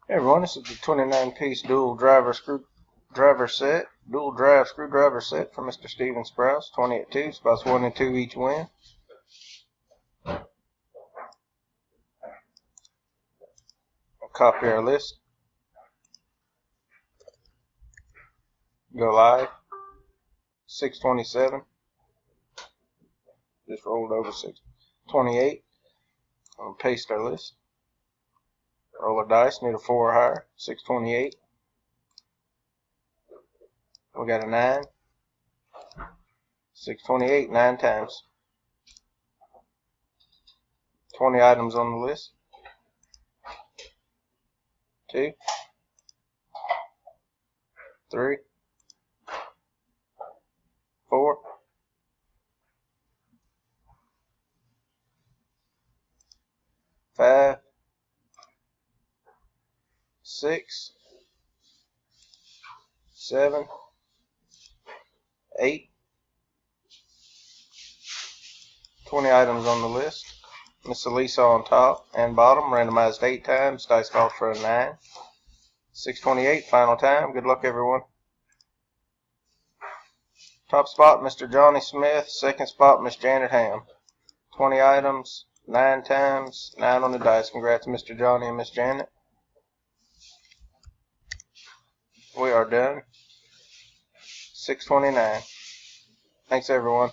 Hey everyone, this is the 29-piece dual drive screwdriver set from Mr. Steven Sprouse, 20 at 2, spots 1 and 2 each win. I'll copy our list, go live, 627, just rolled over 628, I'll paste our list, roll a dice, need a 4 or higher, 628, we got a 9, 628, 9 times, 20 items on the list, 2, 3, 4, 5, 6, 7, 8, 20 items on the list. Miss Elisa on top and bottom, randomized 8 times, dice called for a 9. 628, final time. Good luck, everyone. Top spot, Mr. Johnny Smith. Second spot, Miss Janet Ham. 20 items, 9 times, 9 on the dice. Congrats, Mr. Johnny and Miss Janet. We are done. 629. Thanks, everyone.